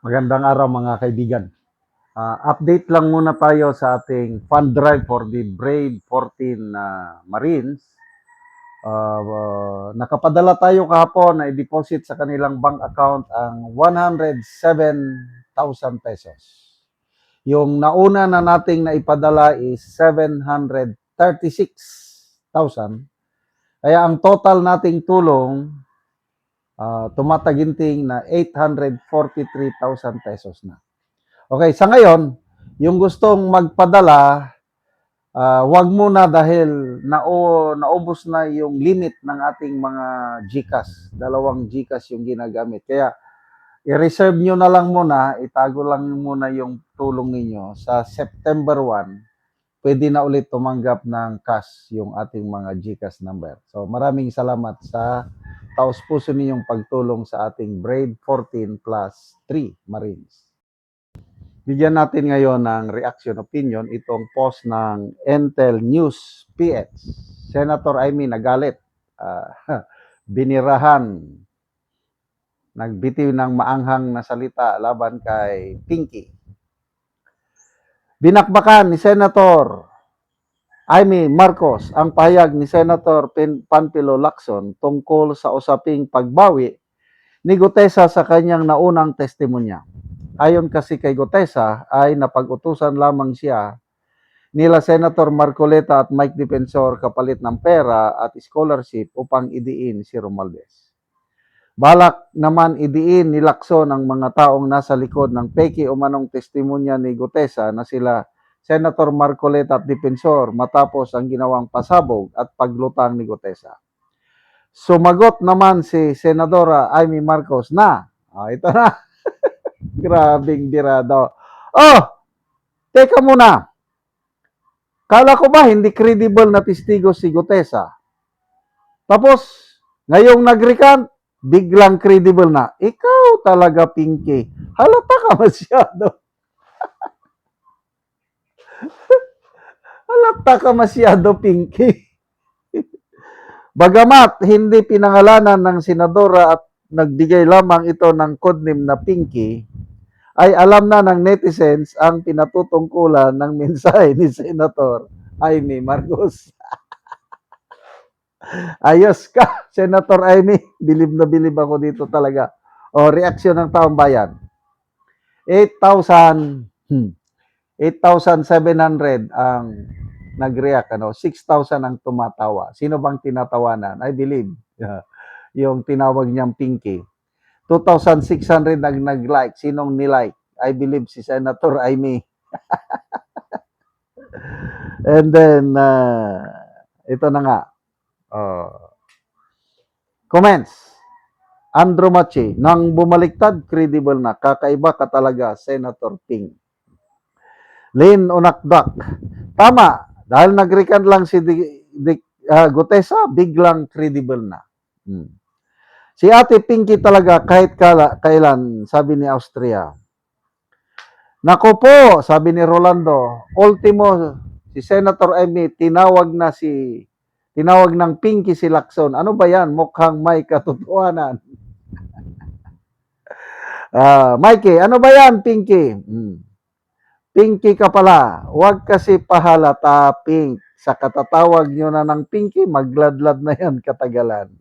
Magandang araw mga kaibigan. Update lang muna tayo sa ating fund drive for the Brave 14 Marines. Nakapadala tayo kahapon na i-deposit sa kanilang bank account ang 107,000 pesos. Yung nauna na nating naipadala is 736,000. Kaya ang total nating tulong tumataginting na 843,000 pesos na. Okay, sa ngayon, yung gustong magpadala, wag muna dahil naubos na yung limit ng ating mga GCash. Dalawang GCash yung ginagamit. Kaya i-reserve nyo na lang muna, itago lang muna yung tulong ninyo. Sa September 1, pwede na ulit tumanggap ng cash yung ating mga GCash number. So maraming salamat sa taos-puso ninyong pagtulong sa ating Brave 14 plus 3 Marines. Bigyan natin ngayon ng reaction opinion itong post ng Entel News PH. Senator Amy nagalit, binirahan, nagbitiw ng maanghang na salita laban kay Pinky. Binakbakan ni Senator Amy Marcos ang pahayag ni Senator Panfilo Lacson tungkol sa usaping pagbawi ni Gutesa sa kanyang naunang testimonya. Ayon kasi kay Gutesa ay napag-utusan lamang siya nila Senator Marcoleta at Mike Defensor kapalit ng pera at scholarship upang idiin si Romualdez. Balak naman idiin ni Lacson ang mga taong nasa likod ng peki umanong testimonya ni Gutesa na sila Senator Marcoleta at Defensor matapos ang ginawang pasabog at paglutang ni Gutesa. Sumagot naman si Senadora Amy Marcos na, ito na, grabing birado. Oh, teka muna. Kala ko ba hindi credible na testigo si Gutesa? Tapos, ngayong nag-recant, biglang credible na. Ikaw talaga, Pinky. Halata ka masyado. Halata ka masyado, Pinky. Bagamat hindi pinangalanan ng senadora at nagbigay lamang ito ng codename na Pinky, ay alam na ng netizens ang pinatutungkulan ng mensahe ni Senator Amy Marcos. Ayos ka, Senator Amy. Bilib na bilib ako dito talaga. O, reaksyon ng taong bayan. 8,000, 8,700 ang nag-react. 6,000 ang tumatawa. Sino bang tinatawanan? I believe, yung tinawag niyang Pinky. 2,600 nag-like. Sinong nilike? I believe si Senator Amy. And then, ito na nga. Comments. Andrew Machi, nang bumaliktad, credible na. Kakaiba ka talaga, Senator Ping. Lynn Unakdak, tama. Dahil nag-recant lang si Gutesa, biglang credible na. Si Ate Pinky talaga, kahit kailan, sabi ni Austria. Nako po, sabi ni Rolando, ultimo, si Senator Amy, tinawag ng Pinky si Lacson. Ano ba yan? Mukhang may katotohanan. Mikey, ano ba yan, Pinky? Pinky ka pala. Huwag kasi pahalata, Pink. Sa katatawag nyo na ng Pinky, magladlad na yan katagalan.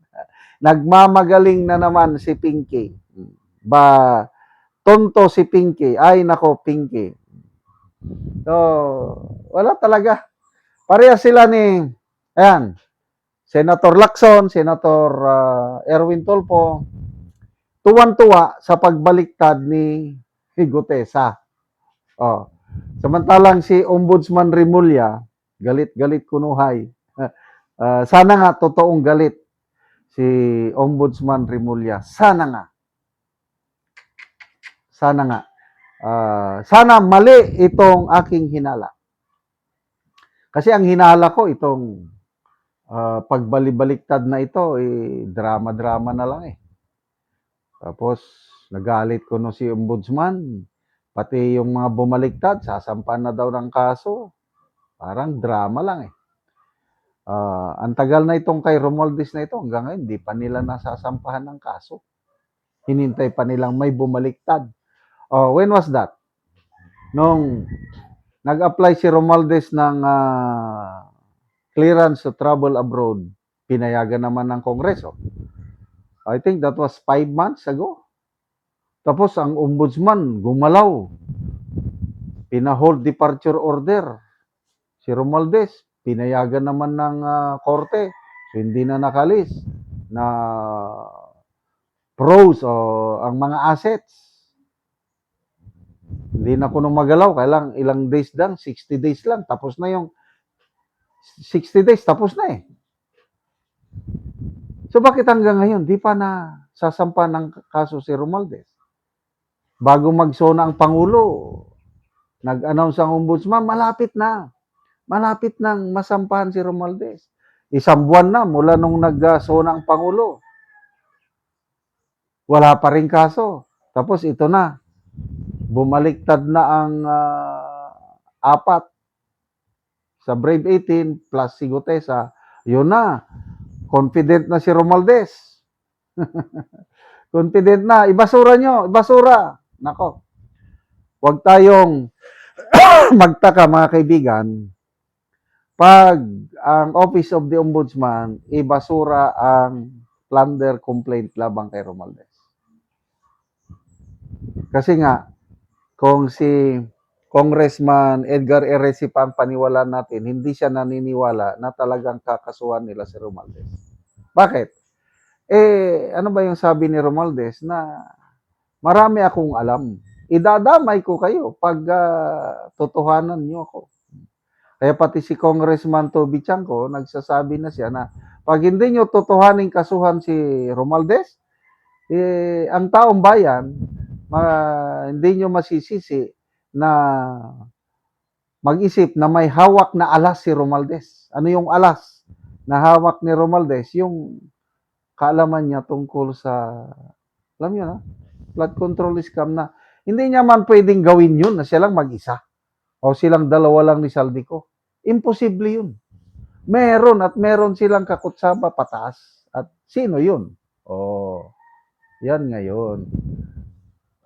Nagmamagaling na naman si Pinky. Ba, tonto si Pinky. Ay, nako, Pinky. So, wala talaga. Pareha sila ni, ayan, Senator Lacson, Senator Erwin Tolpo, tuwan-tuwa sa pagbaliktad ni Gutesa. Samantalang si Ombudsman Remulla, galit-galit kunuhay. Sana nga totoong galit si Ombudsman Remulla. Sana nga. Sana mali itong aking hinala. Kasi ang hinala ko itong pagbaliktad na ito, drama-drama na lang . Tapos, nagalit ko no si Ombudsman. Pati yung mga bumaliktad, sasampan na daw ng kaso. Parang drama lang . Ang tagal na itong kay Romualdez na ito, hanggang ngayon, hindi pa nila nasasampahan ng kaso. Hinintay pa nilang may bumaliktad. Oh, when was that? Nung nag-apply si Romualdez ng clearance to travel abroad, pinayagan naman ng Kongreso. I think that was 5 months ago. Tapos ang ombudsman gumalaw, pina-hold departure order. Si Romualdez, pinayagan naman ng korte, so hindi na nakalis na pros o ang mga assets. Hindi na kuno magalaw, kailang ilang days lang, 60 days lang, tapos na yung 60 days, tapos na eh. So bakit hanggang ngayon, di pa na sasampa ng kaso si Romualdez? Bago magsona ang Pangulo, nag-announce ang ombudsman, malapit na. Malapit nang masampahan si Romualdez. Isang buwan na mula nung nagsona ang Pangulo. Wala pa rin kaso. Tapos ito na, bumaliktad na ang apat sa Brave 18 plus si Gutesa. Yun na, confident na si Romualdez. Confident na, ibasura nyo, ibasura. Nako, huwag tayong magtaka mga kaibigan pag ang Office of the Ombudsman ibasura ang plunder complaint labang kay Romualdez. Kasi nga, kung si Congressman Edgar Eresi pa ang paniwalaan natin, hindi siya naniniwala na talagang kakasuhan nila si Romualdez. Bakit? Ano ba yung sabi ni Romualdez na marami akong alam. Idadamay ko kayo pag totohanan nyo ako. Kaya pati si Congressman Toby Chanco, nagsasabi na siya na pag hindi nyo totohaning kasuhan si Romualdez, ang taong bayan, hindi nyo masisisi na mag-isip na may hawak na alas si Romualdez. Ano yung alas na hawak ni Romualdez? Yung kaalaman niya tungkol sa, alam niyo na, flood control scam na hindi niya man pwedeng gawin yun na siya lang mag-isa o silang dalawa lang ni Saldico. Imposible yun. Meron at meron silang kakutsaba pataas. At sino yun? Oh, yan ngayon.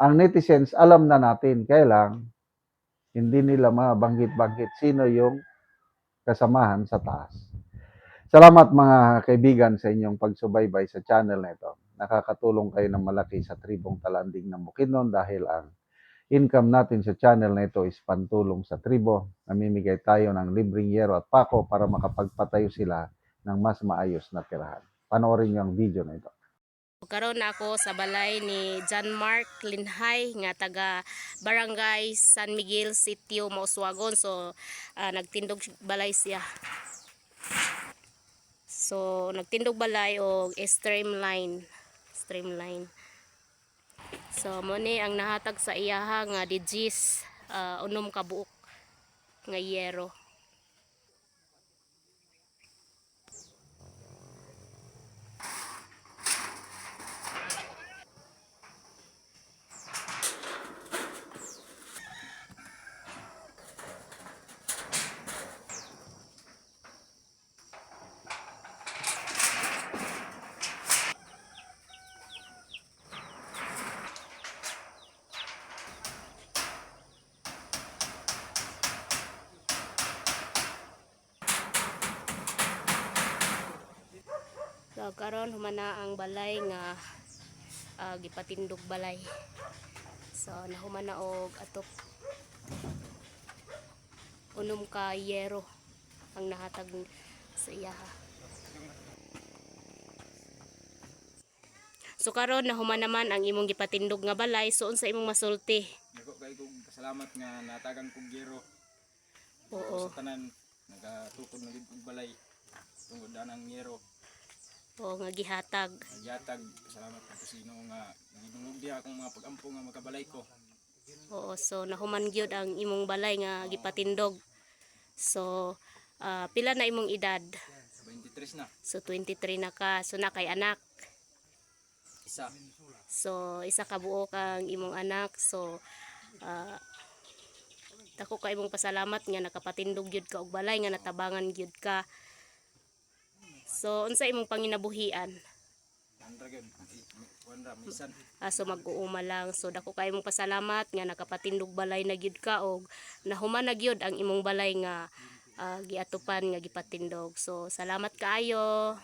Ang netizens, alam na natin. Kaya lang, hindi nila mabanggit-banggit sino yung kasamahan sa taas. Salamat mga kaibigan sa inyong pagsubaybay sa channel na ito. Nakakatulong kayo ng malaki sa tribong Talanding ng Bukidnon dahil ang income natin sa channel na ito is pantulong sa tribo. Namimigay tayo ng libreng yero at pako para makapagpatayo sila ng mas maayos na tirahan. Panoorin niyo ang video na ito. Karon na ako sa balay ni John Mark Linhay nga taga Barangay San Miguel Sitio Mauswagon. So nagtindog balay siya. So nagtindog balay og streamline. So mo ni ang nahatag sa iyaha nga digis unom ka buok nga yero. So karon humana ang balay nga gipatindog balay. So nahumana og atop unom ka yero ang nahatag sa iyaha. So karon nahuman naman ang imong gipatindog nga balay, so unsa imong masulti? Dako kay kog pasalamat nga natagan kog gero. Oo. Sa tanan nagatukod na gid kog balay tungod anang yero. Oo nga gihatag. Nagyatag salamat kay kusino nga gidungog diha akong mga pag-ampo nga makabalay ko. Oo, so nahuman gyud ang imong balay nga gipatindog. So pila na imong edad? 23 na. So 23 na ka. So na kay anak. Isa. So isa ka buok ang imong anak. So dako ka imong pasalamat nga nakapatindog gyud ka og balay nga natabangan gyud ka. So unsa imong panginabuhian? Andra gyud. kuan ra minsan. So mag-uuma lang. So dako kay mong pasalamat nga nakapatindog balay na gyud ka og nahuman na gyud ang imong balay nga giatupan nga gipatindog. So salamat kaayo.